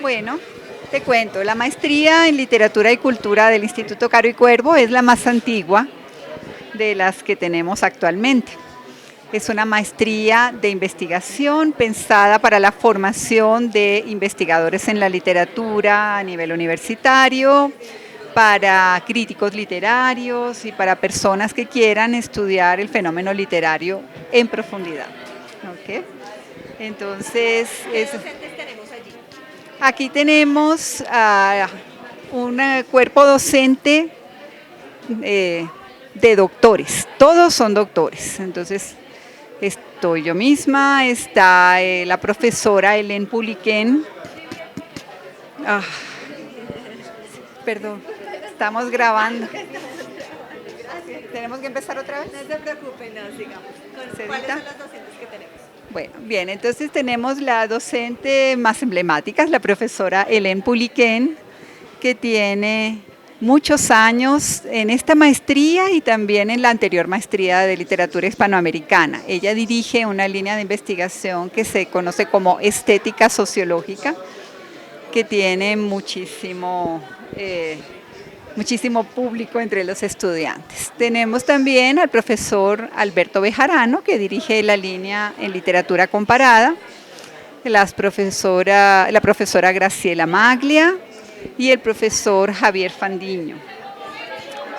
Bueno, te cuento, la maestría en literatura y cultura del Instituto Caro y Cuervo es la más antigua de las que tenemos actualmente. Es una maestría de investigación pensada para la formación de investigadores en la literatura a nivel universitario, para críticos literarios y para personas que quieran estudiar el fenómeno literario en profundidad. ¿Ok? Entonces, ¿Qué docentes tenemos allí? aquí tenemos un cuerpo docente de doctores, todos son doctores. Entonces, estoy yo misma, está la profesora Hélène Pouliquen. Ah, perdón, estamos grabando. Gracias. ¿Tenemos que empezar otra vez? No se preocupen, no, sigamos. ¿Cuáles ¿Cedita? son las docentes que tenemos? Bueno, bien, entonces tenemos la docente más emblemática, la profesora Hélène Pouliquen, que tiene muchos años en esta maestría y también en la anterior maestría de literatura hispanoamericana. Ella dirige una línea de investigación que se conoce como estética sociológica, que tiene muchísimo público entre los estudiantes. Tenemos también al profesor Alberto Bejarano, que dirige la línea en literatura comparada, la profesora Graciela Maglia y el profesor Javier Fandiño.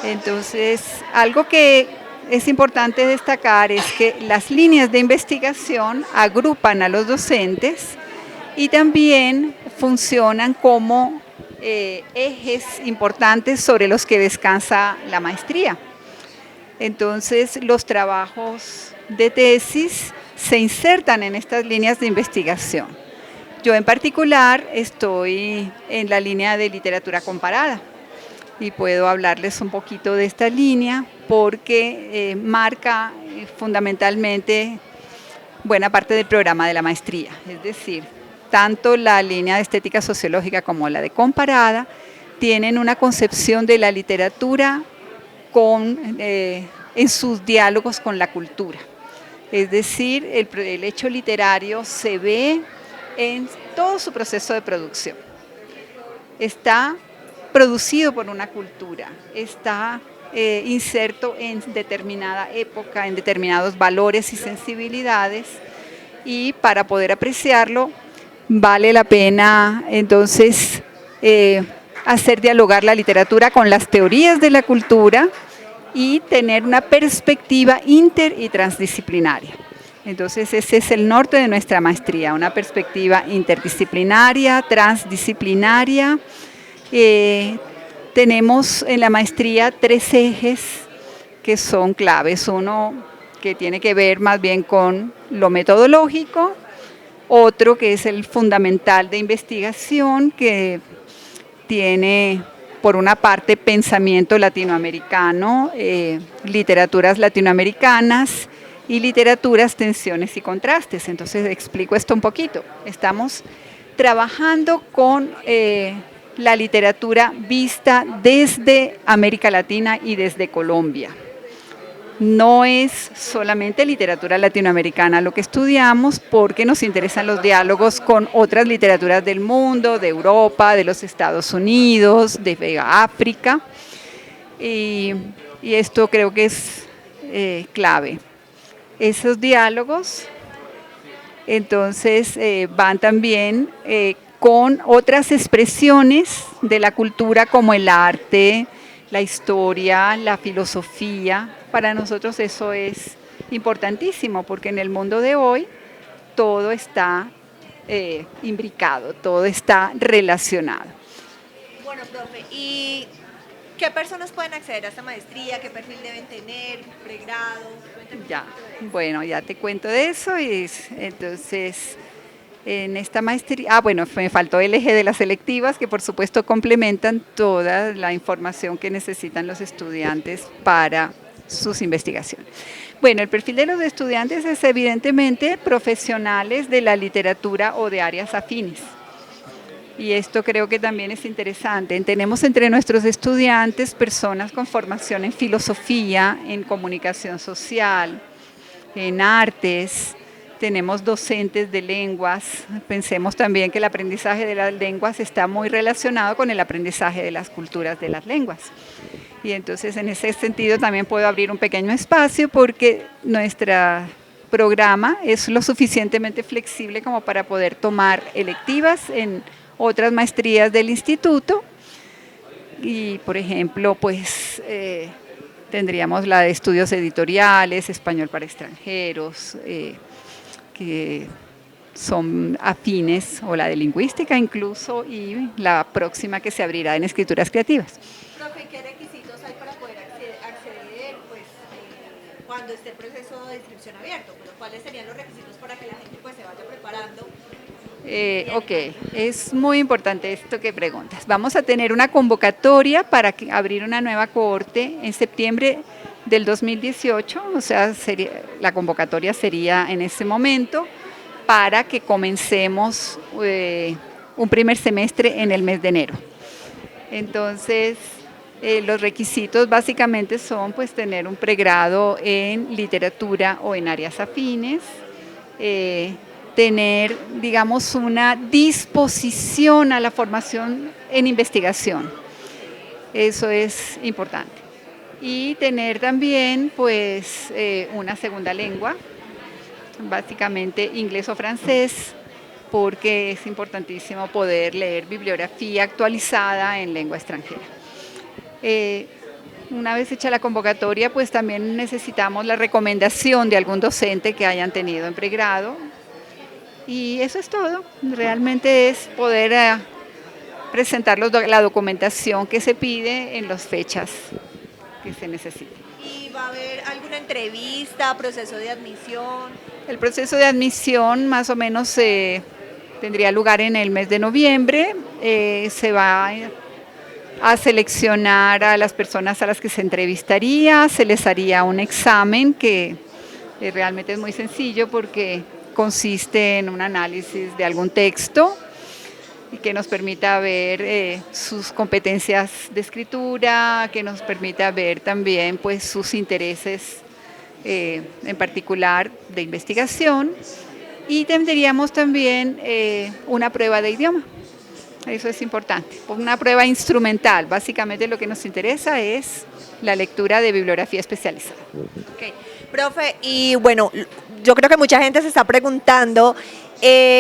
Entonces, algo que es importante destacar es que las líneas de investigación agrupan a los docentes y también funcionan como ejes importantes sobre los que descansa la maestría. Entonces, los trabajos de tesis se insertan en estas líneas de investigación. Yo en particular estoy en la línea de literatura comparada y puedo hablarles un poquito de esta línea porque marca fundamentalmente buena parte del programa de la maestría. Es decir, tanto la línea de estética sociológica como la de comparada tienen una concepción de la literatura en sus diálogos con la cultura. Es decir, el hecho literario se ve en todo su proceso de producción. Está producido por una cultura, está inserto en determinada época, en determinados valores y sensibilidades, y para poder apreciarlo vale la pena entonces hacer dialogar la literatura con las teorías de la cultura y tener una perspectiva inter y transdisciplinaria. Entonces ese es el norte de nuestra maestría, una perspectiva interdisciplinaria, transdisciplinaria. Tenemos en la maestría 3 ejes que son claves. Uno que tiene que ver más bien con lo metodológico, otro que es el fundamental de investigación, que tiene por una parte pensamiento latinoamericano, literaturas latinoamericanas y literaturas, tensiones y contrastes. Entonces explico esto un poquito. Estamos trabajando con la literatura vista desde América Latina y desde Colombia. No es solamente literatura latinoamericana lo que estudiamos, porque nos interesan los diálogos con otras literaturas del mundo, de Europa, de los Estados Unidos, de África. Y esto creo que es clave. Esos diálogos entonces van también con otras expresiones de la cultura como el arte, la historia, la filosofía. Para nosotros eso es importantísimo porque en el mundo de hoy todo está imbricado, todo está relacionado. Bueno, profe, ¿y qué personas pueden acceder a esta maestría? ¿Qué perfil deben tener? ¿Pregrado? Ya, bueno, ya te cuento de eso y entonces en esta maestría, bueno, me faltó el eje de las selectivas que por supuesto complementan toda la información que necesitan los estudiantes para sus investigaciones. Bueno, el perfil de los estudiantes es evidentemente profesionales de la literatura o de áreas afines. Y esto creo que también es interesante. Tenemos entre nuestros estudiantes personas con formación en filosofía, en comunicación social, en artes, tenemos docentes de lenguas. Pensemos también que el aprendizaje de las lenguas está muy relacionado con el aprendizaje de las culturas de las lenguas. Y entonces en ese sentido también puedo abrir un pequeño espacio porque nuestro programa es lo suficientemente flexible como para poder tomar electivas en otras maestrías del instituto. Y por ejemplo, pues tendríamos la de estudios editoriales, español para extranjeros, que son afines, o la de lingüística incluso, y la próxima que se abrirá en escrituras creativas. Profe, ¿qué requisitos hay para poder acceder pues, cuando esté el proceso de inscripción abierto? Pero ¿cuáles serían los requisitos para que la gente pues, se vaya preparando? Ok, es muy importante esto que preguntas. Vamos a tener una convocatoria para abrir una nueva cohorte en septiembre del 2018, o sea, la convocatoria sería en ese momento para que comencemos un primer semestre en el mes de enero. Entonces, los requisitos básicamente son pues tener un pregrado en literatura o en áreas afines, tener, digamos, una disposición a la formación en investigación. Eso es importante. Y tener también, pues, una segunda lengua, básicamente inglés o francés, porque es importantísimo poder leer bibliografía actualizada en lengua extranjera. Una vez hecha la convocatoria, pues también necesitamos la recomendación de algún docente que hayan tenido en pregrado. Y eso es todo. Realmente es poder presentar la documentación que se pide en las fechas que se necesiten. ¿Y va a haber alguna entrevista, proceso de admisión? El proceso de admisión más o menos tendría lugar en el mes de noviembre. Se va a seleccionar a las personas a las que se entrevistaría, se les haría un examen que realmente es muy sencillo porque consiste en un análisis de algún texto y que nos permita ver sus competencias de escritura, que nos permita ver también pues, sus intereses en particular de investigación, y tendríamos también una prueba de idioma. Eso es importante, una prueba instrumental. Básicamente lo que nos interesa es la lectura de bibliografía especializada. Okay. Profe, y bueno, yo creo que mucha gente se está preguntando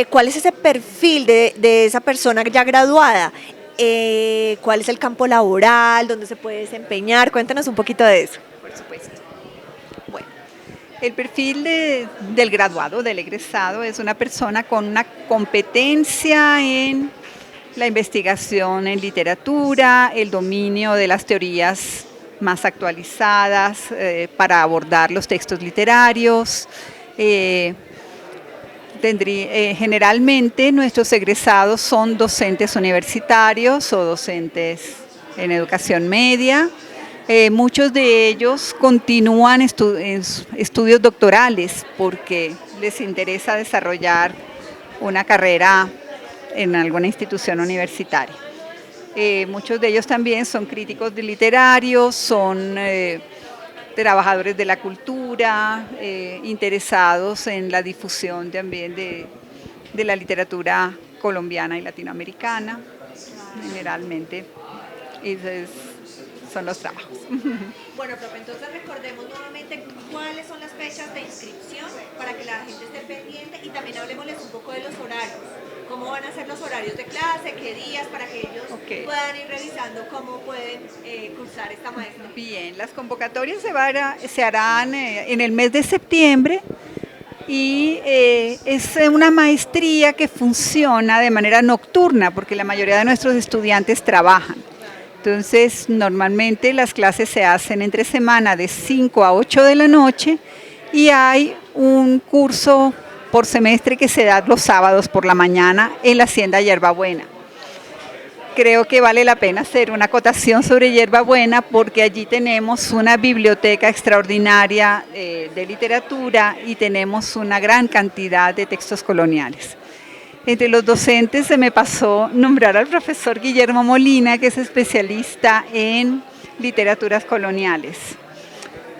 cuál es ese perfil de esa persona ya graduada, cuál es el campo laboral, dónde se puede desempeñar. Cuéntanos un poquito de eso. Por supuesto. Bueno, el perfil del graduado, del egresado, es una persona con una competencia en la investigación en literatura, el dominio de las teorías más actualizadas para abordar los textos literarios. Generalmente nuestros egresados son docentes universitarios o docentes en educación media. Muchos de ellos continúan estudios doctorales porque les interesa desarrollar una carrera en alguna institución universitaria. Muchos de ellos también son críticos literarios, son trabajadores de la cultura, interesados en la difusión también de la literatura colombiana y latinoamericana. Generalmente esos son los trabajos. Bueno, profe, entonces recordemos nuevamente cuáles son las fechas de inscripción para que la gente esté pendiente, y también hablemosles un poco de los horarios. ¿Cómo van a ser los horarios de clase? ¿Qué días? Para que ellos puedan ir revisando cómo pueden cursar esta maestría. Bien, las convocatorias se harán en el mes de septiembre y es una maestría que funciona de manera nocturna porque la mayoría de nuestros estudiantes trabajan. Entonces, normalmente las clases se hacen entre semana de 5 a 8 de la noche y hay un curso por semestre que se da los sábados por la mañana en la Hacienda Hierbabuena. Creo que vale la pena hacer una acotación sobre Hierbabuena porque allí tenemos una biblioteca extraordinaria de literatura y tenemos una gran cantidad de textos coloniales. Entre los docentes se me pasó nombrar al profesor Guillermo Molina, que es especialista en literaturas coloniales.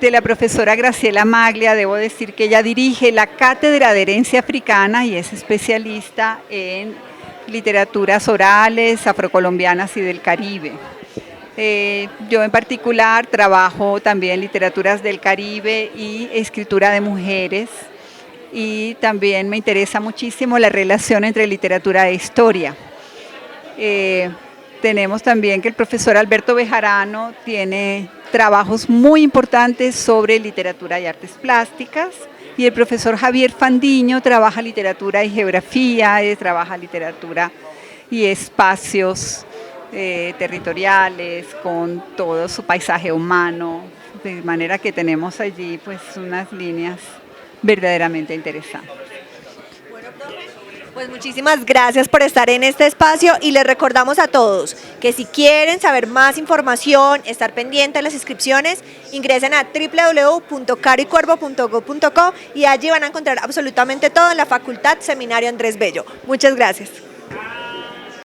de la profesora Graciela Maglia. Debo decir que ella dirige la Cátedra de Herencia Africana y es especialista en literaturas orales, afrocolombianas y del Caribe. Yo en particular trabajo también literaturas del Caribe y escritura de mujeres, y también me interesa muchísimo la relación entre literatura e historia. Tenemos también que el profesor Alberto Bejarano tiene trabajos muy importantes sobre literatura y artes plásticas, y el profesor Javier Fandiño trabaja literatura y geografía, trabaja literatura y espacios territoriales con todo su paisaje humano, de manera que tenemos allí pues unas líneas verdaderamente interesantes. Bueno, profe, pues muchísimas gracias por estar en este espacio y les recordamos a todos que si quieren saber más información, estar pendientes de las inscripciones, ingresen a www.caroycuervo.go.co y allí van a encontrar absolutamente todo en la Facultad Seminario Andrés Bello. Muchas gracias.